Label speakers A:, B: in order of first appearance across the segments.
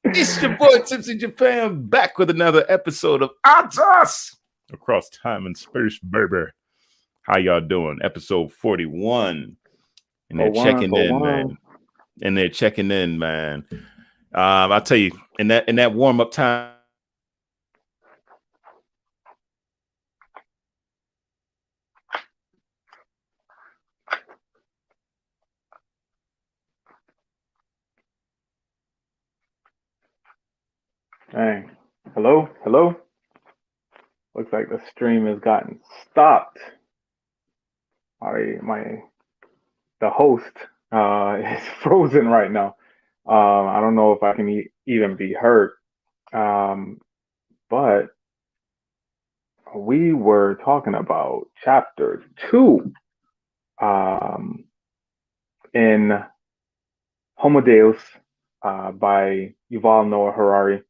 A: It's your boy Tipsy Japan back with another episode of ATAS across time and space, baby. How y'all doing? Episode 41. And they're checking in, man. And they're checking in, man. I'll tell you, in that warm-up time.
B: Dang. Hello? Looks like the stream has gotten stopped. The host is frozen right now. I don't know if I can even be heard. But we were talking about chapter 2 in Homo Deus by Yuval Noah Harari.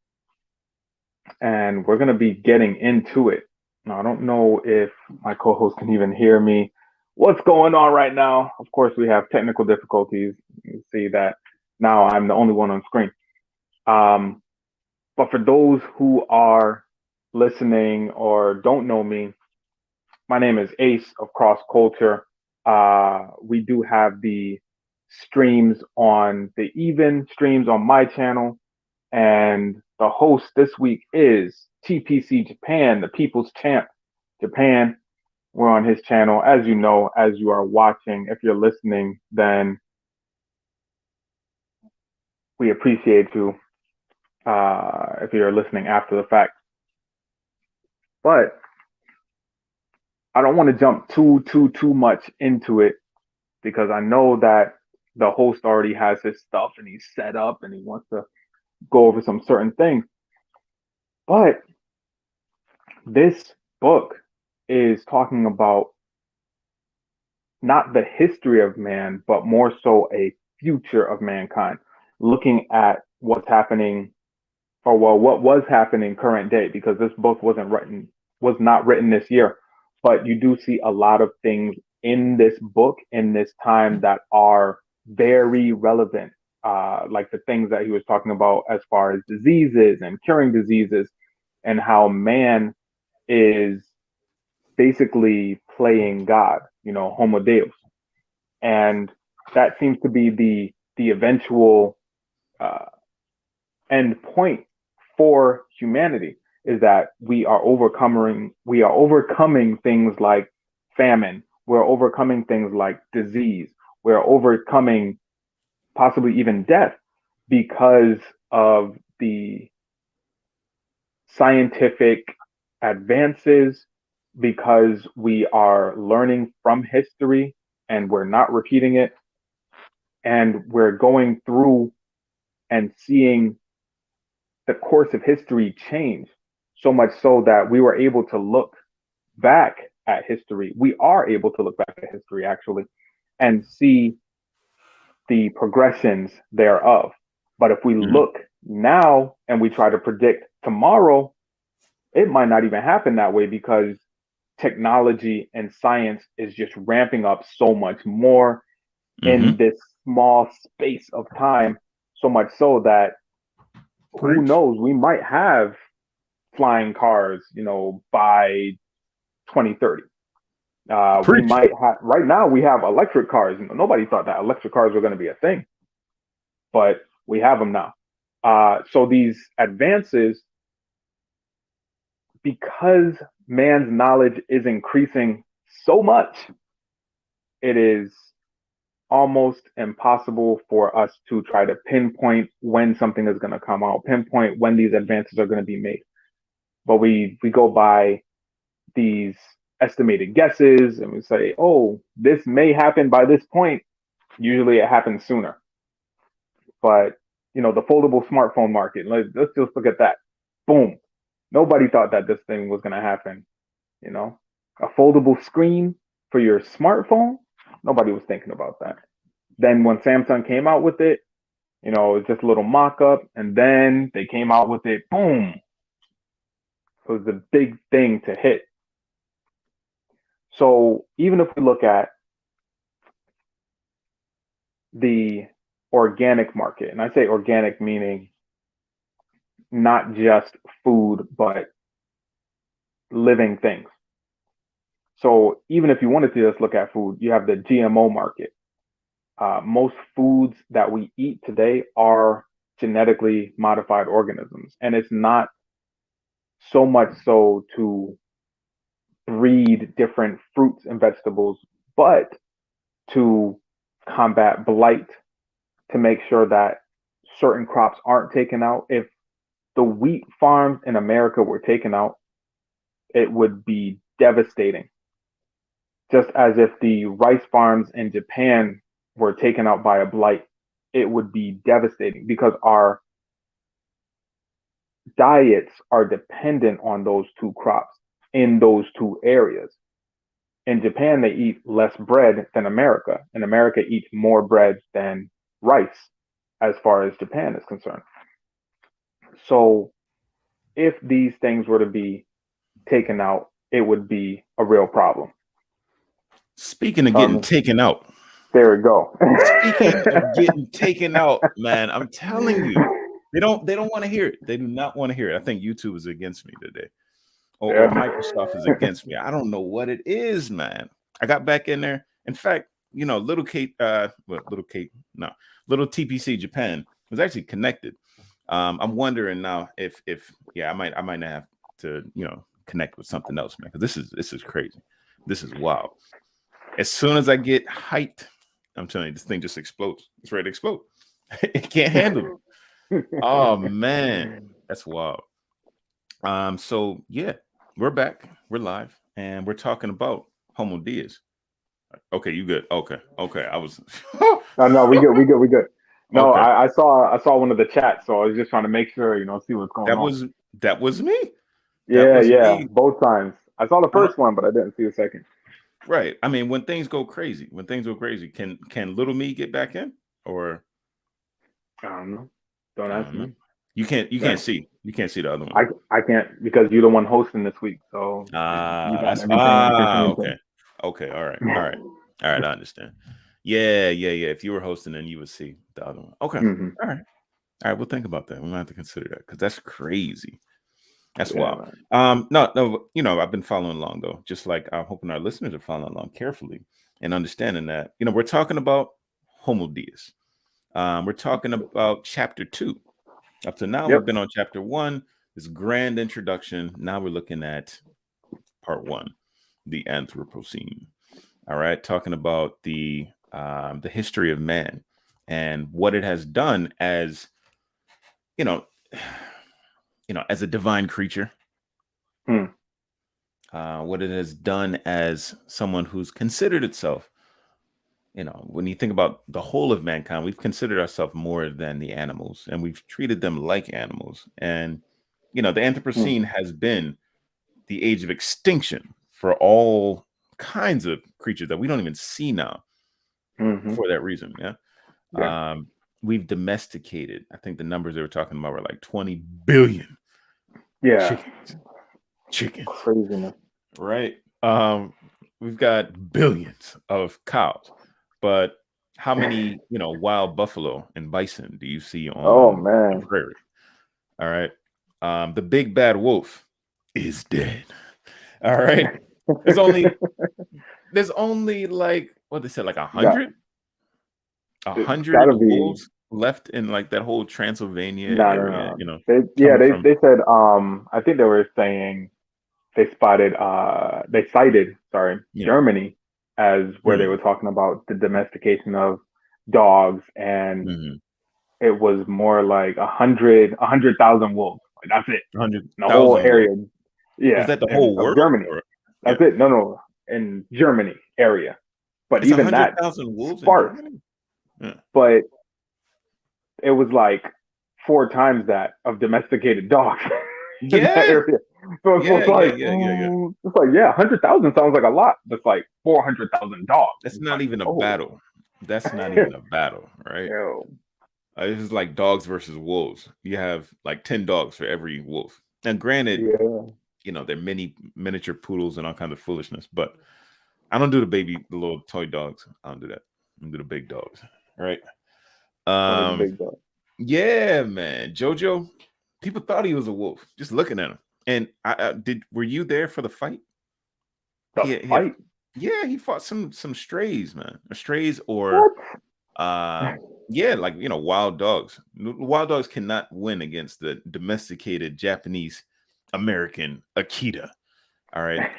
B: And we're going to be getting into it. Now, I don't know if my co-host can even hear me. What's going on right now? Of course, we have technical difficulties. You see that now I'm the only one on screen. But for those who are listening or don't know me, my name is Ace of Cross Culture. We do have the streams on the even streams on my channel. And the host this week is TPC Japan, the People's Champ Japan. We're on his channel. As you know, as you are watching, if you're listening, then we appreciate you if you're listening after the fact. But I don't want to jump too much into it because I know that the host already has his stuff and he's set up and he wants to go over some certain things. But this book is talking about not the history of man, but more so a future of mankind, looking at what's happening, or well, what was happening current day, because this book was not written this year, but you do see a lot of things in this book in this time that are very relevant, like the things that he was talking about as far as diseases and curing diseases, and how man is basically playing God, Homo Deus. And that seems to be the eventual end point for humanity, is that we are overcoming things like famine, we're overcoming things like disease, we're overcoming possibly even death because of the scientific advances, because we are learning from history and we're not repeating it, and we're going through and seeing the course of history change, so much so that we were able to look back at history. We are able to look back at history actually and see the progressions thereof. But if we look now and we try to predict tomorrow, it might not even happen that way, because technology and science is just ramping up so much more in this small space of time, so much so that who knows, we might have flying cars, by 2030. We might have, right now we have electric cars. Nobody thought that electric cars were going to be a thing, but we have them now. So these advances, because man's knowledge is increasing so much, it is almost impossible for us to try to pinpoint when something is going to come out, pinpoint when these advances are going to be made. But we go by these estimated guesses and we say, oh, this may happen by this point. Usually it happens sooner. But, the foldable smartphone market, let's just look at that. Boom. Nobody thought that this thing was going to happen. A foldable screen for your smartphone, nobody was thinking about that. Then when Samsung came out with it, it was just a little mock-up, and then they came out with it, boom. It was the big thing to hit. So even if we look at the organic market. And I say organic meaning not just food, but living things. So even if you wanted to just look at food, you have the GMO market. Most foods that we eat today are genetically modified organisms. And it's not so much so to breed different fruits and vegetables, but to combat blight, to make sure that certain crops aren't taken out. If the wheat farms in America were taken out, it would be devastating. Just as if the rice farms in Japan were taken out by a blight, it would be devastating because our diets are dependent on those two crops in those two areas. In Japan, they eat less bread than America, and America eats more bread than rice as far as Japan is concerned. So, if these things were to be taken out, it would be a real problem.
A: Speaking of getting taken out,
B: there we go.
A: Speaking of getting taken out, man, I'm telling you, they don't want to hear it. They do not want to hear it. I think YouTube is against me today, or Microsoft is against me. I don't know what it is, man. I got back in there. In fact, little TPC Japan was actually connected. I'm wondering now if I might not have to connect with something else, man, because this is crazy. This is wild. As soon as I get hyped, I'm telling you, this thing just explodes. It's ready to explode. It can't handle it. Oh man, that's wild. So yeah, we're back. We're live, and we're talking about Homo Deus. Okay, you good? Okay. I was.
B: No, we good. No,
A: Okay.
B: I saw one of the chats, so I was just trying to make sure, see what's going on.
A: That was me.
B: Yeah, me. Both times. I saw the first one, but I didn't see the second.
A: Right. I mean, when things go crazy, can little me get back in, or
B: I don't know. Don't ask me.
A: You can't see. You can't see the other one.
B: I can't, because you're the one hosting this week, so you got everything on your
A: Okay. All right. I understand. Yeah. If you were hosting, then you would see the other one. Okay.
B: Mm-hmm.
A: All right. We'll think about that. We're gonna have to consider that, because that's crazy. That's wild. No. I've been following along, though, just like I'm hoping our listeners are following along carefully and understanding that we're talking about Homo Deus. We're talking about chapter 2. Up to now, we've been on chapter 1. This grand introduction. Now we're looking at part 1, the Anthropocene. All right, talking about the history of man and what it has done as as a divine creature. What it has done as someone who's considered itself. When you think about the whole of mankind, we've considered ourselves more than the animals, and we've treated them like animals. And the Anthropocene has been the age of extinction for all kinds of creatures that we don't even see now. For that reason, we've domesticated. I think the numbers they were talking about were like 20 billion. Chickens.
B: Craziness.
A: Right. We've got billions of cows, but how many wild buffalo and bison do you see on the prairie? All right. The big bad wolf is dead. All right. There's only like what they said, like 100 wolves left in like that whole Transylvania area.
B: No. They said I think they were saying they cited Germany as where they were talking about the domestication of dogs, and it was more like 100,000 wolves. Like, that's it.
A: 100,000
B: the whole area.
A: Wolves. Yeah. Is that the whole world?
B: Germany. That's it. No. In Germany area. But
A: it's
B: even
A: 100,000 wolves
B: sparse.
A: in Germany? Yeah.
B: But it was like 4 times that of domesticated dogs. In that area. So it's like, it's like 100,000 sounds like a lot. That's like 400,000 dogs.
A: That's not even a battle. That's not even a battle, right? This is like dogs versus wolves. You have like 10 dogs for every wolf. And granted, they're many miniature poodles and all kinds of foolishness, but I don't do the little toy dogs. I don't do that. I do the big dogs, right?
B: One of the big dogs.
A: Yeah, man. Jojo, people thought he was a wolf just looking at him. And were you there for the fight?
B: The fight?
A: He fought some strays, man. Or strays or
B: What?
A: like wild dogs. Wild dogs cannot win against the domesticated Japanese American Akita. All right.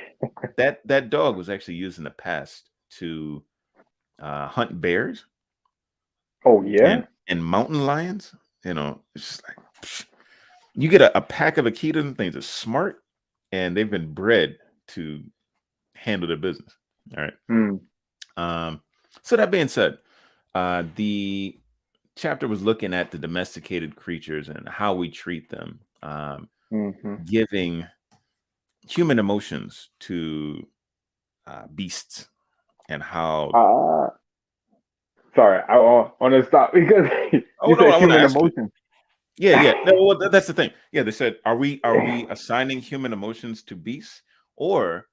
A: that dog was actually used in the past to hunt bears.
B: Oh yeah.
A: And mountain lions. It's just like you get a pack of Akitas, and things are smart, and they've been bred to handle their business. All right. So that being said, the chapter was looking at the domesticated creatures and how we treat them, giving human emotions to beasts, and how.
B: Sorry, I want to stop because you said human emotions.
A: Yeah. No, well, that's the thing. Yeah, they said, are we assigning human emotions to beasts, or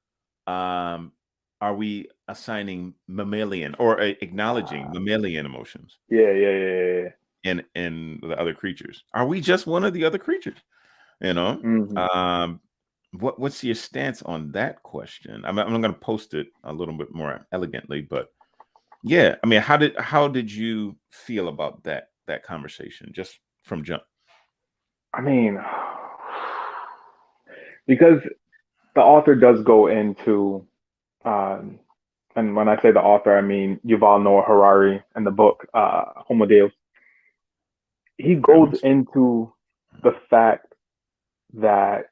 A: are we assigning mammalian or acknowledging mammalian emotions?
B: Yeah.
A: In the other creatures, are we just one of the other creatures? What's your stance on that question? I'm going to post it a little bit more elegantly, but yeah, I mean, how did you feel about that conversation just from jump?
B: I mean, because the author does go into, and when I say the author, I mean Yuval Noah Harari in the book Homo Deus. He goes into the fact that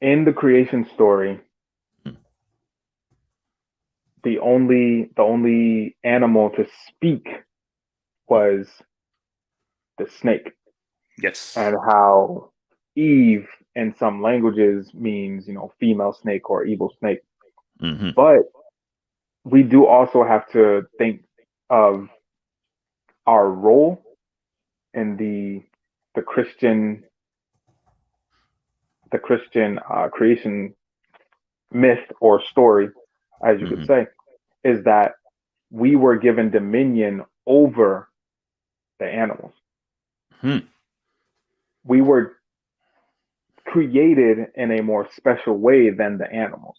B: in the creation story, the only animal to speak was the snake.
A: Yes.
B: And how Eve in some languages means, female snake or evil snake. But we do also have to think of our role in the Christian creation myth or story, as you could say, is that we were given dominion over the animals. We were created in a more special way than the animals.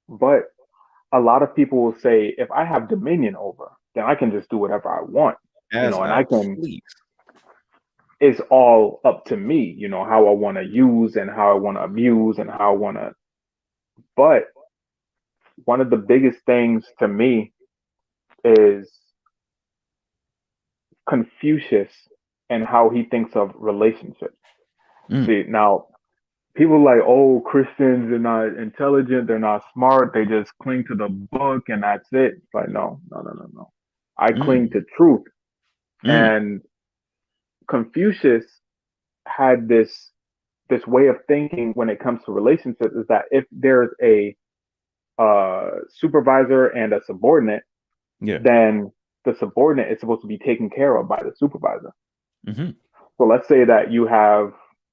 B: But a lot of people will say, if I have dominion over, then I can just do whatever I want. And I can, it's all up to me, how I want to use and how I want to abuse and how I want to. But one of the biggest things to me is Confucius and how he thinks of relationships. See, now people are like, oh, Christians are not intelligent, they're not smart, they just cling to the book and that's it. It's like, no. I cling to truth. And Confucius had this way of thinking when it comes to relationships, is that if there's a supervisor and a subordinate, then the subordinate is supposed to be taken care of by the supervisor. So let's say that you have.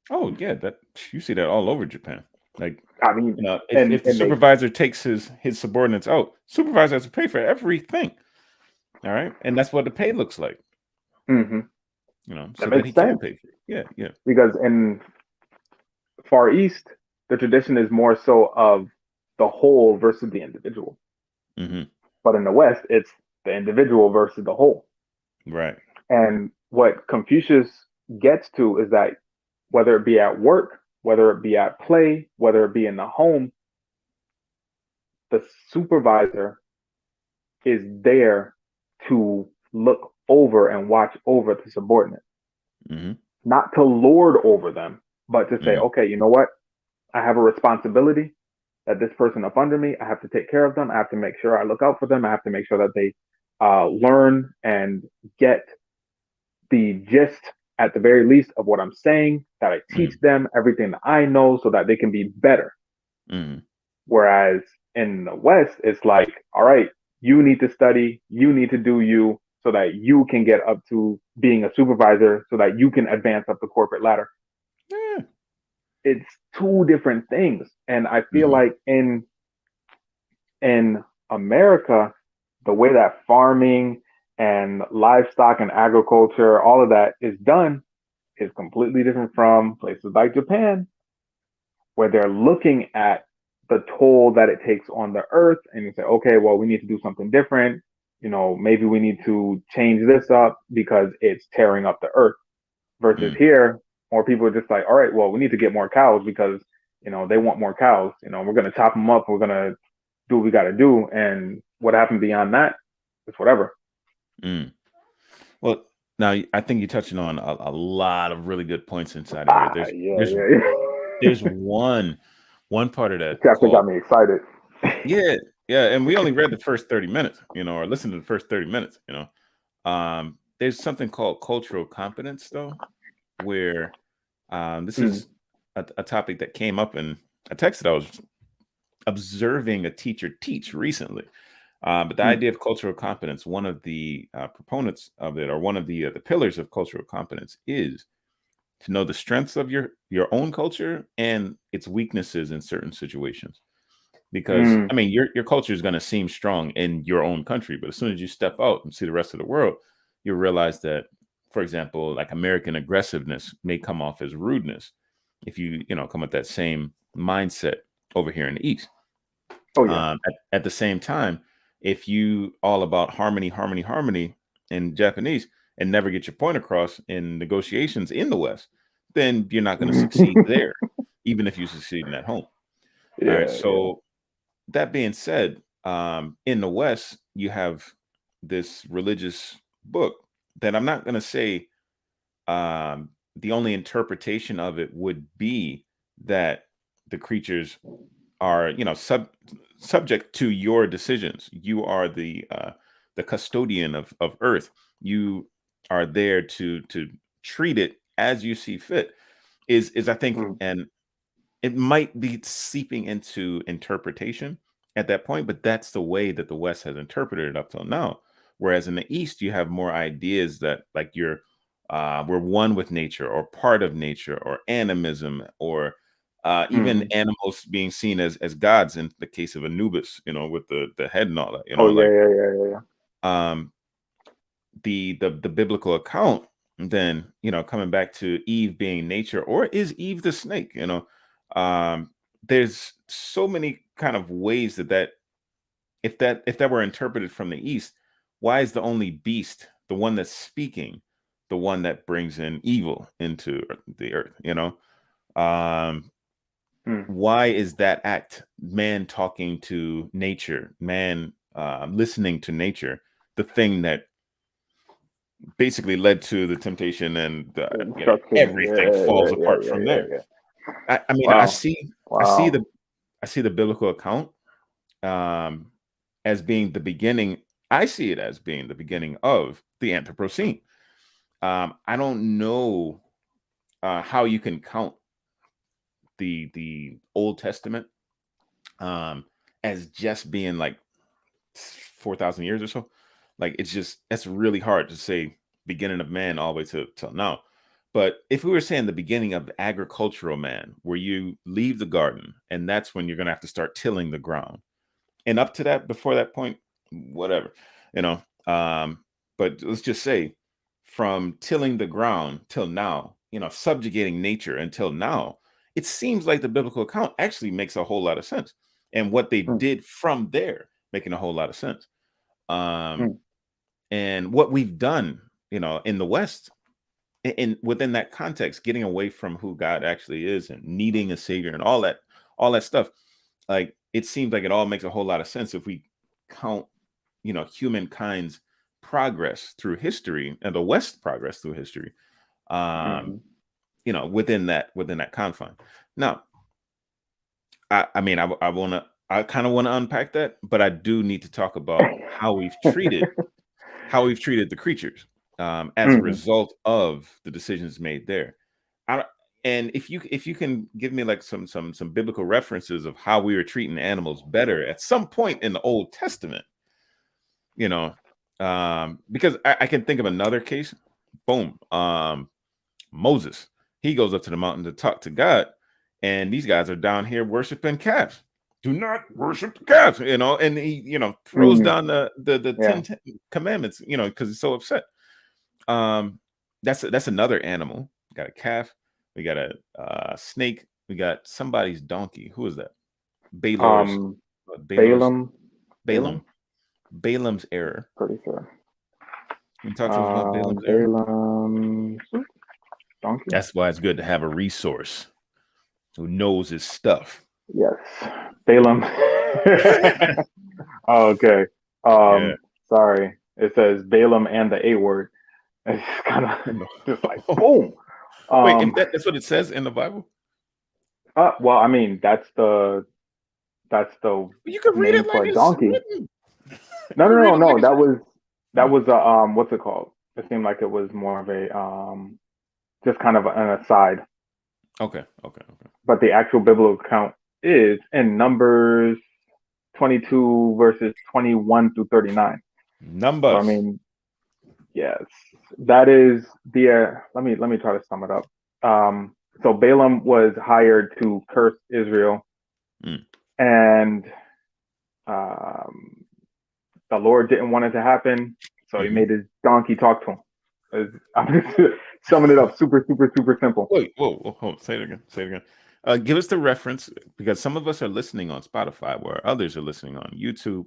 A: Oh yeah, that you see that all over Japan. Like,
B: I mean,
A: if the supervisor takes his subordinates out, supervisor has to pay for everything. All right, and that's what the pay looks like. So that he can pay for it. Yeah.
B: Because in Far East, the tradition is more so of the whole versus the individual. But in the West, it's the individual versus the whole.
A: Right.
B: And what Confucius gets to is that whether it be at work, whether it be at play, whether it be in the home, the supervisor is there to look over and watch over the subordinate. Not to lord over them, but to say, okay, you know what? I have a responsibility that this person up under me, I have to take care of them. I have to make sure I look out for them. I have to make sure that they learn and get the gist, at the very least, of what I'm saying, that I teach them everything that I know so that they can be better. Whereas in the West, it's like, all right, you need to study, you need to do you so that you can get up to being a supervisor so that you can advance up the corporate ladder. It's two different things. And I feel like in America, the way that farming and livestock and agriculture, all of that is done, is completely different from places like Japan, where they're looking at the toll that it takes on the earth and you say, okay, well, we need to do something different. Maybe we need to change this up because it's tearing up the earth. Versus
A: Mm,
B: here, more people are just like, all right, well, we need to get more cows because, they want more cows. We're going to chop them up. We're going to do what we got to do. And what happened beyond that is whatever.
A: mm. Well, now I think you're touching on a lot of really good points inside of here. There's
B: Yeah,
A: there's
B: yeah,
A: there's
B: yeah.
A: one part of
B: This
A: that
B: chapter got
A: called,
B: me excited.
A: yeah, yeah, and we only read the first 30 minutes, or listened to the first 30 minutes. There's something called cultural competence, though, where this
B: Mm,
A: is a topic that came up in a text that I was observing a teacher teach recently. But the
B: mm,
A: idea of cultural competence, one of the proponents of it, or one of the pillars of cultural competence, is to know the strengths of your own culture and its weaknesses in certain situations. Because
B: mm,
A: I mean, your culture is going to seem strong in your own country, but as soon as you step out and see the rest of the world, you'll realize that, for example, like American aggressiveness may come off as rudeness if you come with that same mindset over here in the East.
B: oh, yeah.
A: At the same time, if you all about harmony, harmony, harmony in Japanese and never get your point across in negotiations in the West, then you're not going to succeed there, even if you succeed in at home. All right.
B: Yeah, yeah.
A: So that being said, in the West, you have this religious book that I'm not going to say the only interpretation of it would be that the creatures are, subject to your decisions. You are the custodian of Earth. You are there to treat it as you see fit. Is I think,
B: Mm,
A: and it might be seeping into interpretation at that point, but that's the way that the West has interpreted it up till now. Whereas in the East, you have more ideas that like we're one with nature or part of nature or animism or even
B: mm.
A: animals being seen as gods in the case of Anubis, with the head and all that,
B: Oh, yeah,
A: like
B: yeah, yeah, yeah.
A: um the biblical account, then coming back to Eve being nature, or is Eve the snake, um there's so many kind of ways that if that were interpreted from the East, why is the only beast, the one that's speaking, the one that brings in evil into the earth, um
B: Mm.
A: why is that act, man talking to nature, man listening to nature, the thing that basically led to the temptation, and
B: The instruction.
A: everything
B: Yeah,
A: falls
B: yeah, yeah,
A: apart
B: yeah,
A: from
B: yeah,
A: there.
B: yeah.
A: I mean,
B: Wow.
A: I see
B: Wow.
A: the biblical account um as being the beginning. I see it as being the beginning of the Anthropocene. I don't know how you can count the Old Testament um as just being like 4,000 years or so. Like that's really hard to say beginning of man all the way to till now. But if we were saying the beginning of agricultural man, where you leave the garden and that's when you're going to have to start tilling the ground, and up to that, before that point, whatever, you know. But let's just say from tilling the ground till now, subjugating nature until now, it seems like the biblical account actually makes a whole lot of sense. And what they
B: Mm,
A: did from there making a whole lot of sense. Um,
B: mm,
A: and what we've done, in the West, in within that context, getting away from who God actually is and needing a savior and all that stuff, like it seems like it all makes a whole lot of sense if we count, humankind's progress through history and the West progress through history, um,
B: mm.
A: within that confine. Now, I mean, I kind of want to unpack that, but I do need to talk about how we've treated the creatures as a
B: Mhm.
A: result of the decisions made there. I, and if you can give me like some biblical references of how we were treating animals better at some point in the Old Testament, you know, because I can think of another case. Boom, Moses. He goes up to the mountain to talk to God, and these guys are down here worshiping calves. do not worship the calf, and he, throws down the
B: Yeah.
A: 10 commandments, because he's so upset. That's another animal. We got a calf, we got a snake, we got somebody's donkey. Who is that? Baylor's
B: Balaam.
A: Balaam's error.
B: Pretty sure.
A: Can you talk to us about Balaam's error?
B: Balaam's donkey.
A: That's why it's good to have a resource who knows his stuff.
B: Yes, Balaam. Okay. Sorry. It says Balaam and the A word. It's kind of just like boom.
A: Wait, that's what it says in the Bible?
B: Well, I mean, that's the
A: you can read it like it's
B: donkey.
A: Written.
B: No. That was what's it called? It seemed like it was more of a just kind of an aside.
A: Okay.
B: But the actual biblical account is in Numbers 22 verses 21 through 39.
A: Numbers.
B: So, I mean, yes, that is the. Let me try to sum it up. So Balaam was hired to curse Israel, and the Lord didn't want it to happen, so he made his donkey talk to him. I'm just summing it up super simple.
A: Wait, whoa, hold on. Say it again. Give us the reference, because some of us are listening on Spotify, where others are listening on YouTube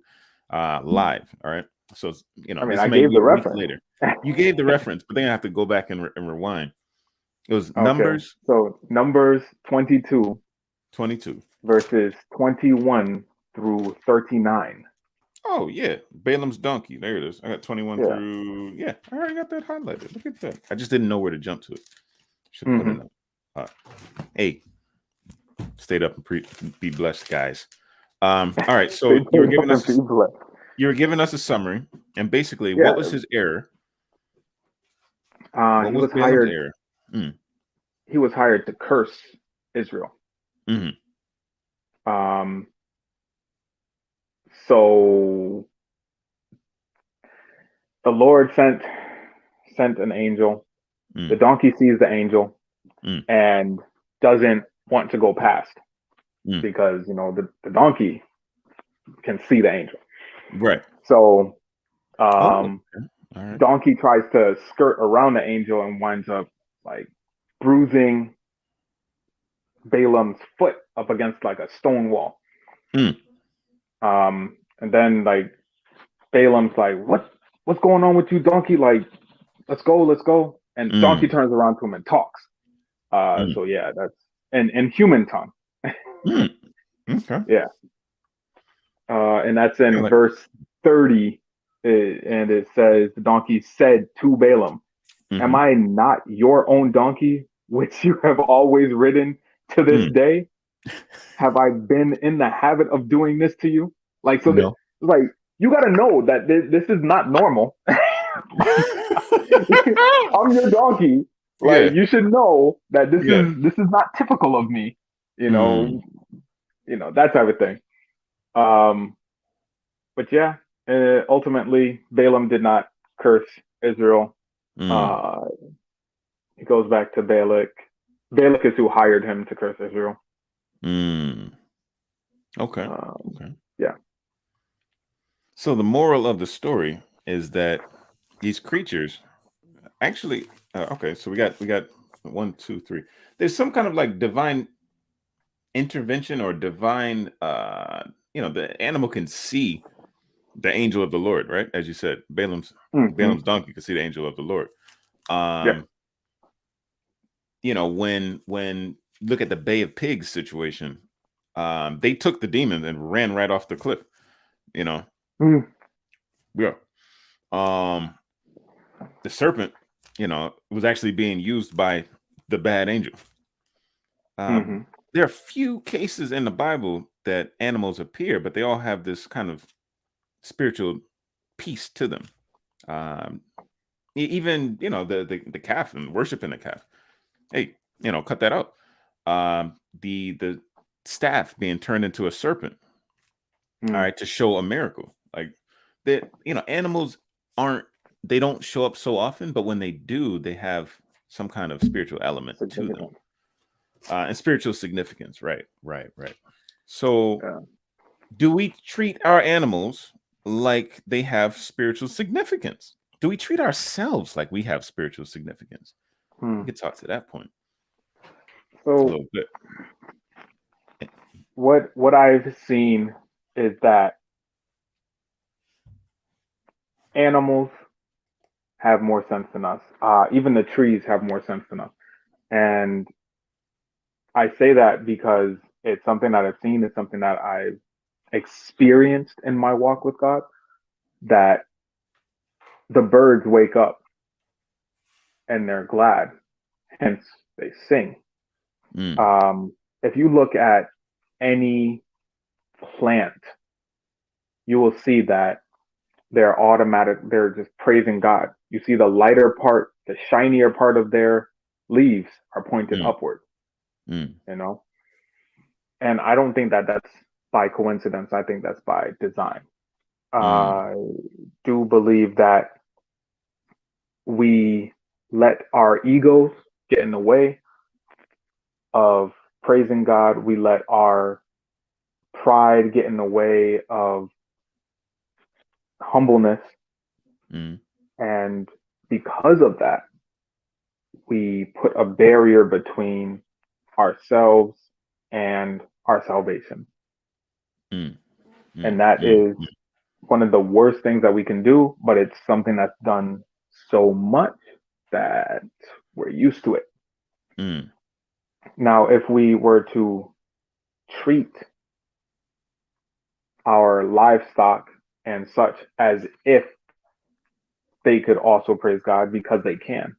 A: live. All right, so
B: I mean, I gave the reference
A: later. You gave the reference, but then I have to go back and rewind. It was
B: okay.
A: Numbers.
B: So Numbers 22 verses 21 through 39.
A: Oh yeah, Balaam's donkey. There it is. I got 21 through. Yeah, I already got that highlighted. Look at that. I just didn't know where to jump to it. Should have put it up. Hey, stayed up and be blessed, guys. All right, so you were giving us a summary, and basically, what was his error?
B: He was hired. Error? He was hired to curse Israel. So the Lord sent an angel. The donkey sees the angel and doesn't want to go past because the donkey can see the angel.
A: Right.
B: So donkey tries to skirt around the angel and winds up like bruising Balaam's foot up against like a stone wall. And then like Balaam's like, what's going on with you, donkey? Like, let's go. And donkey turns around to him and talks. So yeah, that's in human tongue.
A: Okay.
B: Yeah. And that's in verse 30, and it says the donkey said to Balaam, "Am I not your own donkey, which you have always ridden to this day? Have I been in the habit of doing this to you?" Like, so no. Like, you got to know that this is not normal. I'm your donkey. Like, you should know that this is not typical of me. That type of thing. But yeah, ultimately Balaam did not curse Israel. It goes back to Balak. Balak is who hired him to curse Israel.
A: Okay.
B: Yeah.
A: So the moral of the story is that these creatures actually so we got 1, 2, 3. There's some kind of like divine intervention or divine the animal can see the angel of the Lord, right? As you said, Balaam's donkey could see the angel of the Lord. When look at the Bay of Pigs situation, they took the demon and ran right off the cliff. Yeah. The serpent, was actually being used by the bad angel. There are few cases in the Bible that animals appear, but they all have this kind of spiritual piece to them. Even the calf and worshiping the calf. Hey, cut that out. The staff being turned into a serpent. All right, to show a miracle. Like that, animals they don't show up so often, but when they do, they have some kind of spiritual element to them. And spiritual significance, right. So Do we treat our animals like they have spiritual significance? Do we treat ourselves like we have spiritual significance?
B: Hmm.
A: We could talk to that point. It's a
B: So
A: little bit.
B: what I've seen is that animals have more sense than us. Even the trees have more sense than us. And I say that because it's something that I've seen, it's something that I've experienced in my walk with God, that the birds wake up and they're glad, hence they sing.
A: Mm,
B: If you look at any plant, you will see that they're just praising God. You see the lighter part, the shinier part of their leaves are pointed
A: mm,
B: upward,
A: mm,
B: you know? And I don't think that that's by coincidence. I think that's by design.
A: mm,
B: I do believe that we let our egos get in the way of praising God. We let our pride get in the way of humbleness.
A: mm,
B: And because of that, we put a barrier between ourselves and our salvation.
A: mm, mm,
B: And that
A: mm,
B: is one of the worst things that we can do, but it's something that's done so much that we're used to it.
A: mm,
B: Now, if we were to treat our livestock and such as if they could also praise God because they can,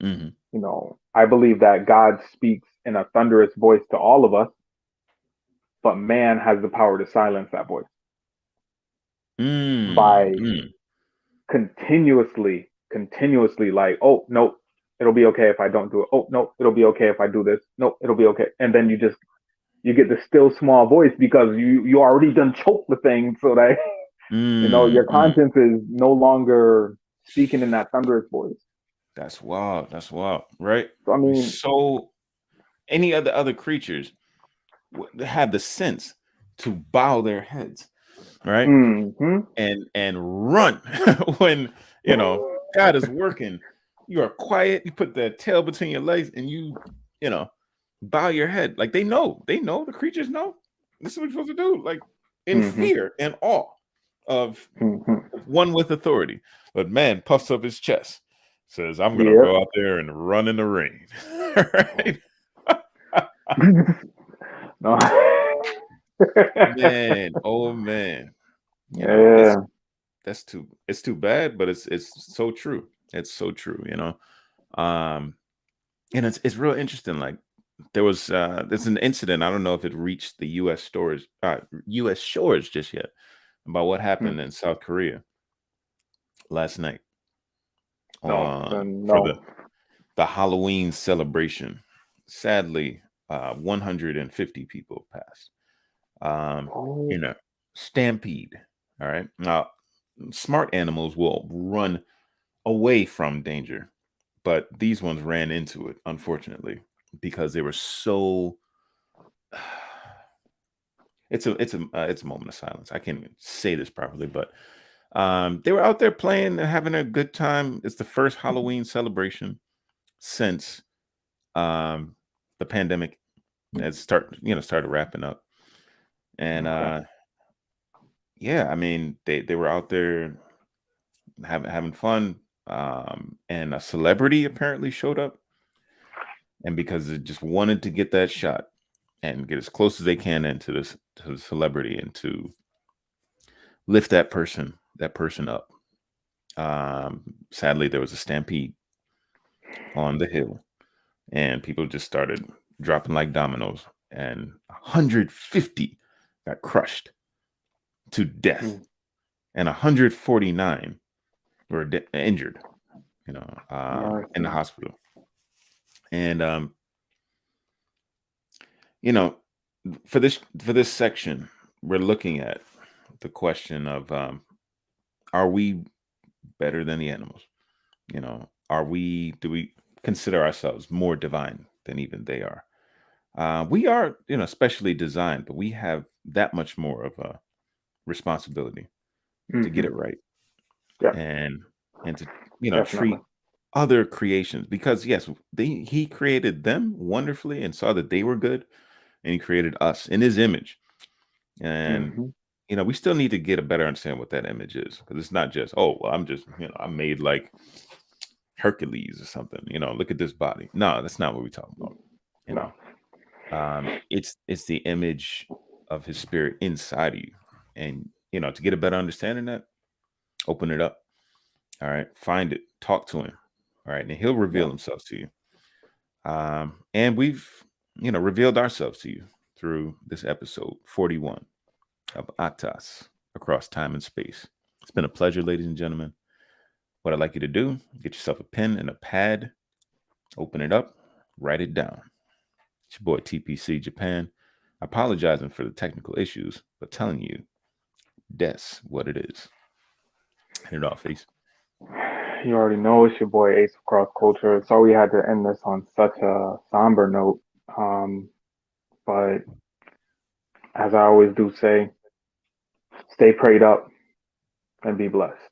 A: mm,
B: I believe that God speaks in a thunderous voice to all of us, but man has the power to silence that voice
A: mm,
B: by
A: mm,
B: continuously like, oh no, it'll be okay if I don't do it. Oh no, it'll be okay if I do this. No, it'll be okay. And then you get the still small voice because you already done choked the thing so that
A: mm,
B: your
A: mm.
B: conscience is no longer speaking in that thunderous voice.
A: That's wild. That's wild, right?
B: So I mean,
A: So any other creatures have the sense to bow their heads, right?
B: mm-hmm.
A: And run when God is working. You are quiet. You put the tail between your legs, and you know bow your head. Like they know the creatures know. This is what you're supposed to do. Like in
B: Mm-hmm.
A: fear and awe of
B: Mm-hmm.
A: one with authority. But man puffs up his chest, says, "I'm gonna
B: Yep.
A: go out there and run in the rain." Right?
B: No.
A: Man, oh man, it's
B: Yeah.
A: it's too bad, but it's so true. It's so true. Um, and it's real interesting. Like there's an incident. I don't know if it reached the U.S. shores just yet about what
B: Hmm.
A: happened in South Korea last night
B: No.
A: for
B: No.
A: the Halloween celebration. Sadly, 150 people passed. Um,
B: Oh.
A: you know, stampede. All right. Now, smart animals will run away from danger, but these ones ran into it, unfortunately, because they were so. It's a moment of silence. I can't even say this properly, but they were out there playing and having a good time. It's the first Halloween celebration since um, the pandemic has started wrapping up, and
B: Okay.
A: yeah, I mean they were out there having fun, and a celebrity apparently showed up, and because they just wanted to get that shot and get as close as they can into this to the celebrity and to lift that person up. Sadly, there was a stampede on the hill, and people just started dropping like dominoes, and 150 got crushed to death,
B: Hmm.
A: and 149 were injured, in the
B: Mercy.
A: hospital. And you know, for this section, we're looking at the question of are we better than the animals? Do we consider ourselves more divine than even they are? We are, specially designed, but we have that much more of a responsibility to get it right.
B: Yeah.
A: And to
B: Definitely.
A: treat other creations, because yes, he created them wonderfully and saw that they were good, and he created us in his image. And we still need to get a better understanding what that image is, because it's not just, oh well, I'm just I'm made like Hercules or something, look at this body. No, that's not what we're talking about. It's the image of his spirit inside of you. And to get a better understanding of that, open it up. All right, find it, talk to him. All right, and he'll reveal himself to you. And we've revealed ourselves to you through this episode 41 of ATAS, Across Time and Space. It's been a pleasure, ladies and gentlemen. What I'd like you to do, get yourself a pen and a pad, open it up, write it down. It's your boy TPC Japan, apologizing for the technical issues, but telling you that's what it is. Hit it off, Ace.
B: You already know it's your boy Ace of Cross Culture. Sorry we had to end this on such a somber note. But as I always do say, stay prayed up and be blessed.